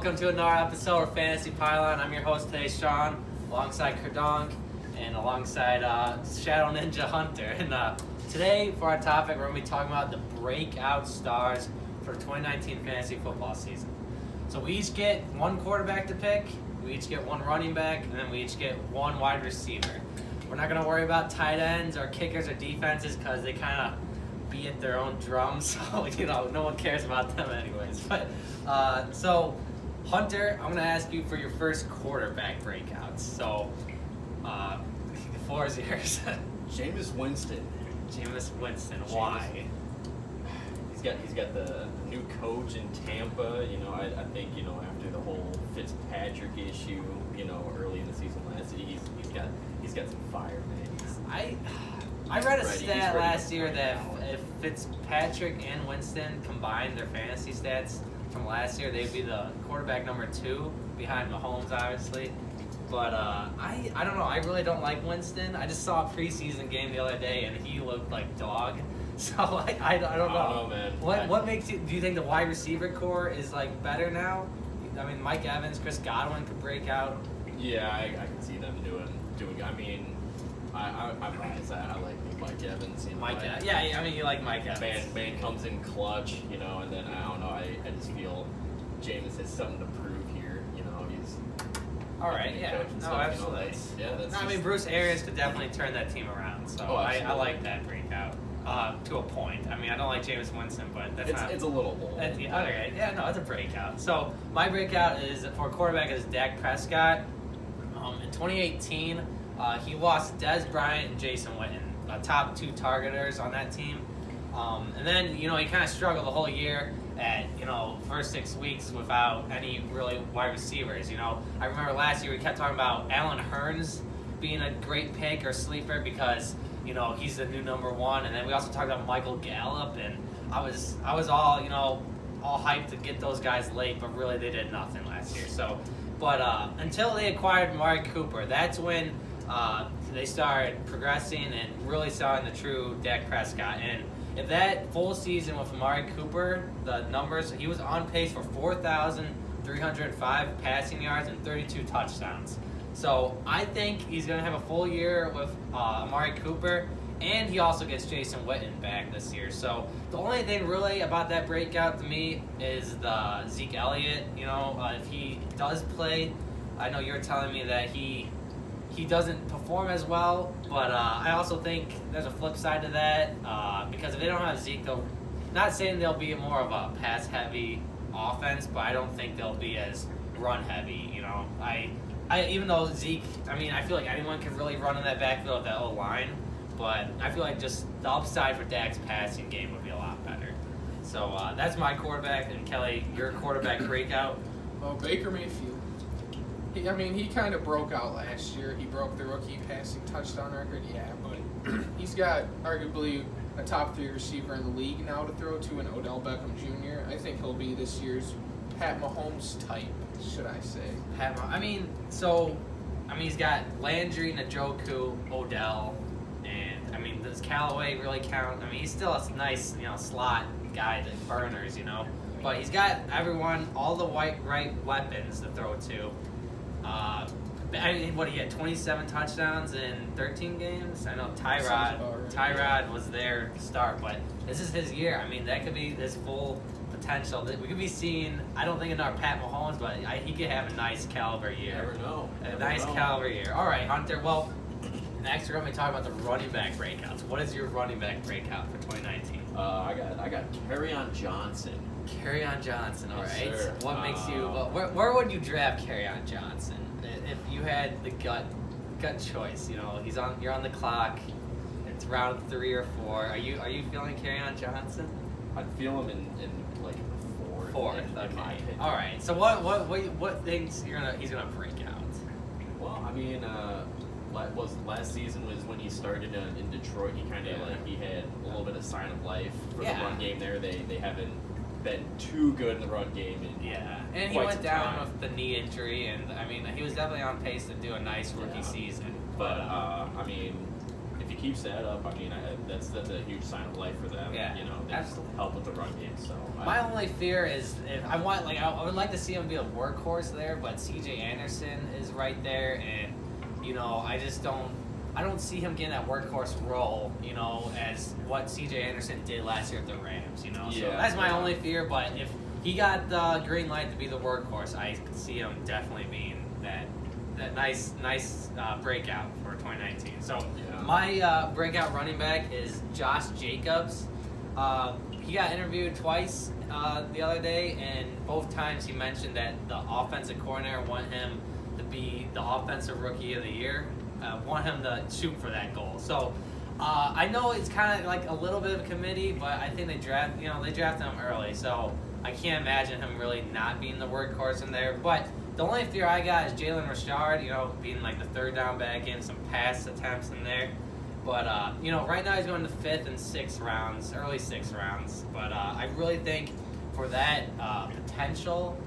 Welcome to another episode of Fantasy Pylon. I'm your host today, Sean, alongside Kerdonk and alongside Shadow Ninja Hunter. And today, for our topic, we're going to be talking about the breakout stars for the 2019 fantasy football season. So we each get one quarterback to pick, we each get one running back, and then we each get one wide receiver. We're not going to worry about tight ends or kickers or defenses because they kind of beat their own drums, so no one cares about them anyways. But so Hunter, I'm gonna ask you for your first quarterback breakouts. So the floor is yours. Jameis Winston. Jameis Winston. Why? He's got the new coach in Tampa. I think after the whole Fitzpatrick issue, early in the season last year, he's got some fire, man. I read a stat last year that if Fitzpatrick and Winston combined their fantasy stats from last year, they'd be the quarterback number 2 behind Mahomes, obviously. But I don't know. I really don't like Winston. I just saw a preseason game the other day, and he looked like dog. So I don't know. Man. What makes you? Do you think the wide receiver core is better now? I mean, Mike Evans, Chris Godwin could break out. Yeah, I can see them doing. I mean, I'm biased. I like Mike Evans. Yeah. I mean, you like Mike Evans. Man comes in clutch, and then I don't know. I just feel Jameis has something to prove here. He's all right. Yeah. No, absolutely. I mean, Bruce Arians could definitely turn that team around. So I like that breakout to a point. I mean, I don't like Jameis Winston, but it's a little bold. Okay. Yeah. No, it's a breakout. So my breakout is for quarterback is Dak Prescott. In 2018. He lost Dez Bryant and Jason Witten, top 2 targeters on that team. And then, he kind of struggled the whole year at, first 6 weeks without any really wide receivers. I remember last year we kept talking about Allen Hurns being a great pick or sleeper because, he's the new number 1. And then we also talked about Michael Gallup, and I was all hyped to get those guys late, but really they did nothing last year. So, but until they acquired Amari Cooper, that's when they started progressing and really saw the true Dak Prescott. And if that full season with Amari Cooper, the numbers, he was on pace for 4,305 passing yards and 32 touchdowns. So I think he's going to have a full year with Amari Cooper, and he also gets Jason Witten back this year. So the only thing really about that breakout to me is the Zeke Elliott. If he does play, I know you're telling me that he doesn't perform as well, but I also think there's a flip side to that because if they don't have Zeke, not saying they'll be more of a pass-heavy offense, but I don't think they'll be as run-heavy. Even though Zeke, I feel like anyone can really run in that backfield of that O-line, but I feel like just the upside for Dak's passing game would be a lot better. So that's my quarterback, and Kelly, your quarterback breakout. Well, Baker Mayfield. He kind of broke out last year. He broke the rookie passing touchdown record, but he's got arguably a top 3 receiver in the league now to throw to in Odell Beckham Jr. I think he'll be this year's Pat Mahomes type, should I say. He's got Landry, Njoku, Odell, and does Callaway really count? He's still a nice, slot guy that burners, but he's got everyone, all the right weapons to throw to. What he had 27 touchdowns in 13 games. I know Tyrod was there to start, but this is his year. That could be his full potential. We could be seeing. I don't think another Pat Mahomes, but he could have a nice caliber year. Never know. Caliber year. All right, Hunter. Well, next we're going to be talking about the running back breakouts. What is your running back breakout for 2019? I got Kerryon Johnson. Kerryon Johnson, all right. Yes, sir. What makes you? Where would you draft Kerryon Johnson if you had the gut choice? You're on the clock. It's round 3 or 4. Are you feeling Kerryon Johnson? I'd feel him in like 4th. Okay. All right. So what things he's gonna break out? Well, last season was when he started in Detroit. He kind of he had a little bit of sign of life for the run game there. They haven't been too good in the run game. And he went down with the knee injury, and he was definitely on pace to do a nice rookie season. But if he keeps that up, that's a huge sign of life for them. Yeah, they absolutely. help with the run game. So My only fear is if I would like to see him be a workhorse there, but C.J. Anderson is right there, and I don't see him getting that workhorse role, as what C.J. Anderson did last year at the Rams, So that's my only fear. But if he got the green light to be the workhorse, I could see him definitely being that nice breakout for 2019. So my breakout running back is Josh Jacobs. He got interviewed twice the other day, and both times he mentioned that the offensive coordinator want him to be the offensive rookie of the year, want him to shoot for that goal. So I know it's kind of like a little bit of a committee, but I think they drafted him early, so I can't imagine him really not being the workhorse in there. But the only fear I got is Jalen Richard, being like the third down back in, some pass attempts in there. But, right now he's going to 5th and 6th rounds, early 6th rounds. But I really think for that potential,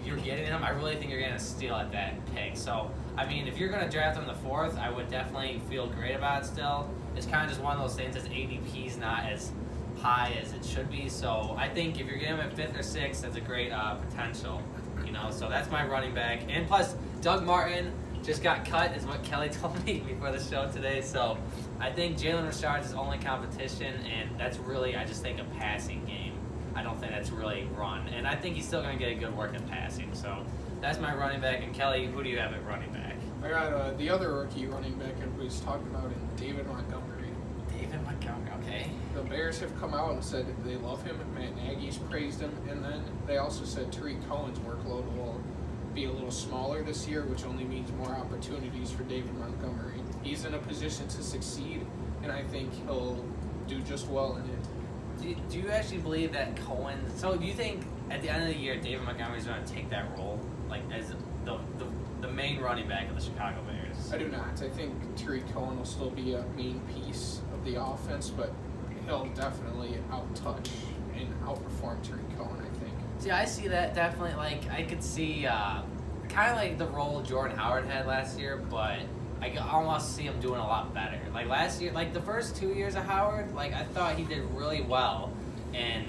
you're getting him. I really think you're getting a steal at that pick. So, I mean, if you're going to draft him the 4th, I would definitely feel great about it still. It's kind of just one of those things, as ADP is not as high as it should be. So I think if you're getting him at 5th or 6th, that's a great potential. So that's my running back. And plus, Doug Martin just got cut, is what Kelly told me before the show today. So I think Jalen Richard is his only competition, and that's really, I just think, a passing game. I don't think that's really run. And I think he's still going to get a good work at passing. So that's my running back. And Kelly, who do you have at running back? I got the other rookie running back I was talking about, in David Montgomery. David Montgomery, okay. The Bears have come out and said they love him. Matt Nagy's praised him. And then they also said Tariq Cohen's workload will be a little smaller this year, which only means more opportunities for David Montgomery. He's in a position to succeed, and I think he'll do just well in it. Do you actually believe that Cohen? So do you think at the end of the year David Montgomery is going to take that role, like as the main running back of the Chicago Bears? I do not. I think Tariq Cohen will still be a main piece of the offense, but he'll definitely outtouch and outperform Tariq Cohen, I think. See, I see that definitely. Like, I could see kind of like the role Jordan Howard had last year, but I could almost see him doing a lot better. Like last year, like the first 2 years of Howard, like I thought he did really well, and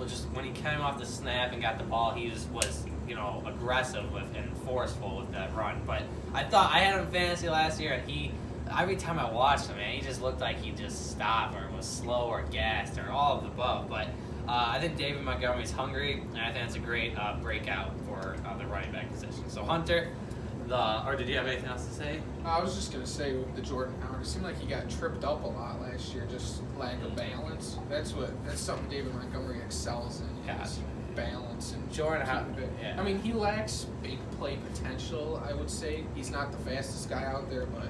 just when he came off the snap and got the ball, he just was aggressive and forceful with that run. But I thought I had him in fantasy last year, and every time I watched him, man, he just looked like he just stopped or was slow or gassed or all of the above. But I think David Montgomery's hungry, and I think it's a great breakout for the running back position. So Hunter, or did you have anything else to say? I was just going to say with the Jordan Howard, it seemed like he got tripped up a lot last year, just lack of balance. That's something David Montgomery excels in, is balance. And Jordan Howard, yeah. I mean, he lacks big play potential, I would say. He's not the fastest guy out there, but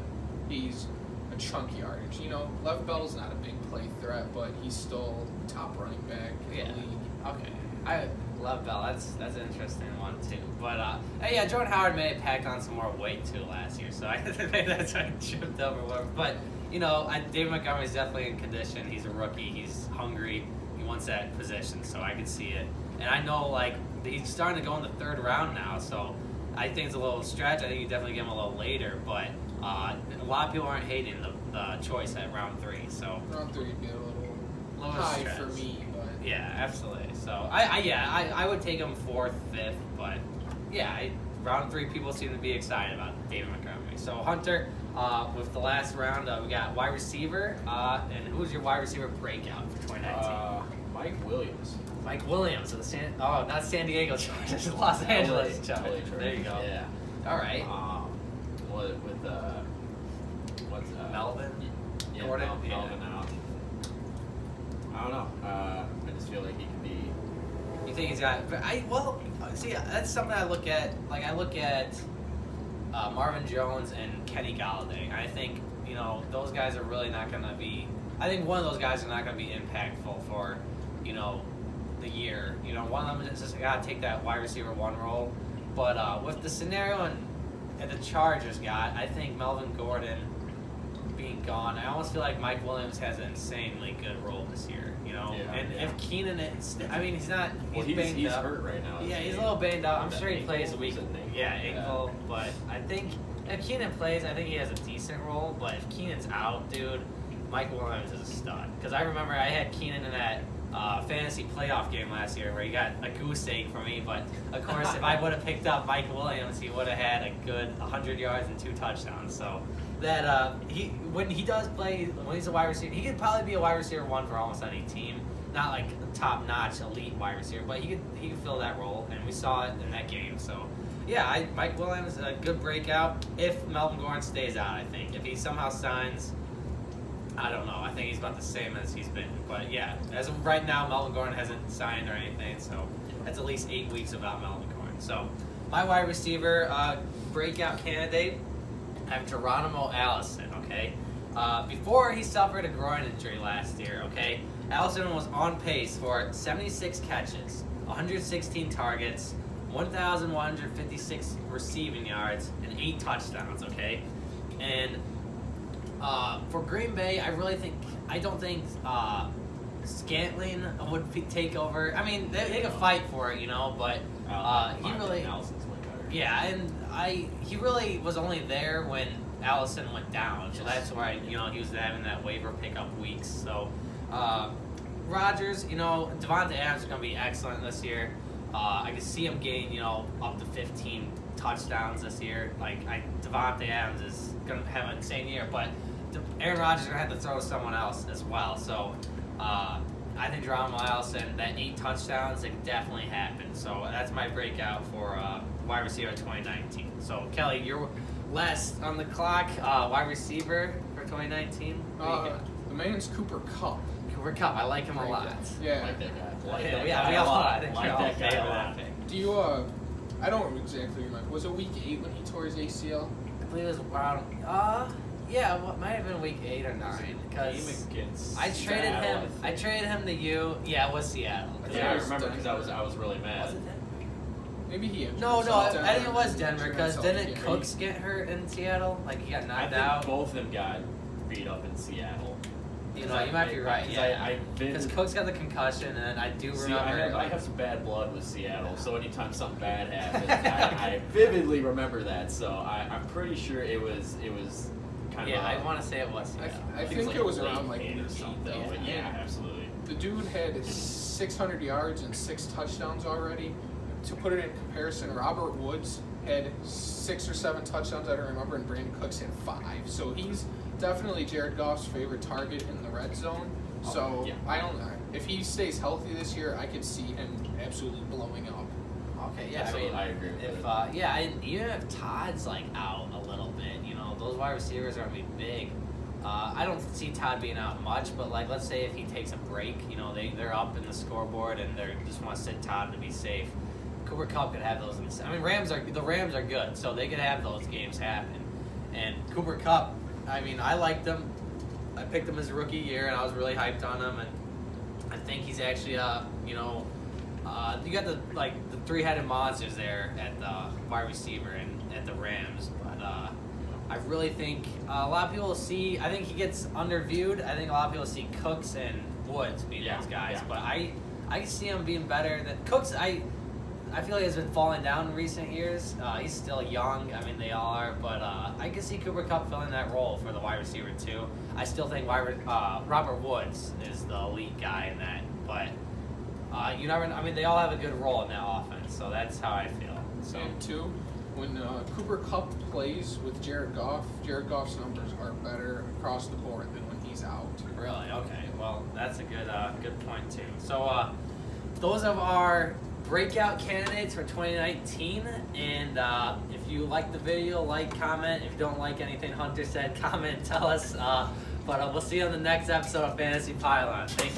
he's a chunk yardage. Lev Bell's not a big play threat, but he's still top running back in the league. Okay. I love Bell. That's an interesting one too. But Jordan Howard may have packed on some more weight too last year, so maybe that's why he tripped up or whatever. But David Montgomery's definitely in condition. He's a rookie. He's hungry. He wants that position, so I could see it. And I know he's starting to go in the 3rd round now, so I think it's a little stretch. I think you definitely get him a little later, but a lot of people aren't hating the choice at round 3. So round 3 would be a little high stretch for me, but yeah, absolutely. So I would take him 4th, 5th, but round 3 people seem to be excited about David Montgomery. So Hunter, with the last round, we got wide receiver, and who's your wide receiver breakout for 2019? Mike Williams. Mike Williams of the not San Diego Chargers, Los Angeles Chargers. There you go. Yeah. All right. What's Melvin? Yeah, Gordon? Melvin out. I don't know. I just feel like he could be. You think he's got? See, that's something I look at. Like I look at Marvin Jones and Kenny Galladay. I think those guys are really not going to be. I think one of those guys are not going to be impactful for the year. One of them is just got to take that wide receiver 1 role. But with the scenario and the Chargers got, I think Melvin Gordon being gone, I almost feel like Mike Williams has an insanely good role this year. If Keenan is, he's not. He's banged he's up. hurt right now. Yeah, he's a little banged up. I'm sure he plays a week. Yeah, ankle. But I think if Keenan plays, I think he has a decent role. But if Keenan's out, dude, Mike Williams is a stud. Because I remember I had Keenan in that fantasy playoff game last year where he got a goose egg from me. But of course, if I would have picked up Mike Williams, he would have had a good 100 yards and 2 touchdowns. So that when he does play, when he's a wide receiver, he could probably be a wide receiver 1 for almost any team. Not like a top-notch elite wide receiver, but he could fill that role, and we saw it in that game. So yeah, Mike Williams, a good breakout if Melvin Gordon stays out. I think if he somehow signs, I don't know. I think he's about the same as he's been. But yeah, as of right now, Melvin Gordon hasn't signed or anything, so that's at least 8 weeks without Melvin Gordon. So my wide receiver breakout candidate, I have Geronimo Allison. Okay, before he suffered a groin injury last year. Okay, Allison was on pace for 76 catches, 116 targets, 1,156 receiving yards, and 8 touchdowns. Okay, and for Green Bay, I don't think Scantling would take over. I mean, they could fight for it, but he really, Allison's way better. yeah, and he really was only there when Allison went down, so that's why he was having that waiver pickup weeks. So Rodgers, Devontae Adams is going to be excellent this year. I can see him getting up to 15 touchdowns this year. Devontae Adams is going to have an insane year, but Aaron Rodgers is going to have to throw to someone else as well. So I think Geronimo Allison, that 8 touchdowns, it can definitely happen. So that's my breakout for wide receiver 2019. So Kelly, you're last on the clock. Wide receiver for 2019. The man's Cooper Kupp. Cooper Kupp, I like him a lot. Yeah. I like that guy. We all I think like we all that guy fail a that lot. thing. Do you, I don't exactly remember. Was it week 8 when he tore his ACL? I believe it was around. It might have been week 8 or 9 because Game against I traded Seattle, him. I traded him to you. Yeah, it was Seattle. Yeah, I remember because I was really mad. Was it Denver? Maybe he injured No, himself. I think it was Denver Injured because himself didn't again. Cooks get hurt in Seattle? Like he got I knocked think out. both of them got beat up in Seattle. You might be right. Yeah, because Because Cooks got the concussion, and I do remember. I have some bad blood with Seattle, so anytime something bad happens, I vividly remember that. So I'm pretty sure it was kind of. Yeah, I want to say it was Seattle. I think it was late around like game week or 8 something. though. But yeah, absolutely. The dude had 600 yards and 6 touchdowns already. To put it in comparison, Robert Woods had 6 or 7 touchdowns, I don't remember, and Brandon Cooks had 5. So he's definitely Jared Goff's favorite target in the red zone. So yeah. I don't know. If he stays healthy this year, I could see him absolutely blowing up. Okay, yeah, Absolutely, I agree with if that. even if Todd's out a little bit, those wide receivers are gonna be big. I don't see Todd being out much, but let's say if he takes a break, they're up in the scoreboard and they just want to sit Todd to be safe. Cooper Kupp could have those. The Rams are good, so they could have those games happen. And Cooper Kupp, I liked him. I picked him as a rookie year, and I was really hyped on him. And I think he's actually, you got the 3-headed monsters there at the wide receiver and at the Rams. But I really think a lot of people see. I think he gets underviewed. I think a lot of people see Cooks and Woods being those guys. Yeah. But I can see him being better than Cooks. I feel like has been falling down in recent years. He's still young. They all are. But I can see Cooper Kupp filling that role for the wide receiver too. I still think Robert Woods is the elite guy in that. But you never. They all have a good role in that offense. So that's how I feel. So And 2, when Cooper Kupp plays with Jared Goff's numbers are better across the board than when he's out. really, okay. Well, that's a good point too. So those are our breakout candidates for 2019. And if you like the video, comment. If you don't like anything Hunter said, comment, tell us. But we'll see you on the next episode of Fantasy Pylon. Thank you.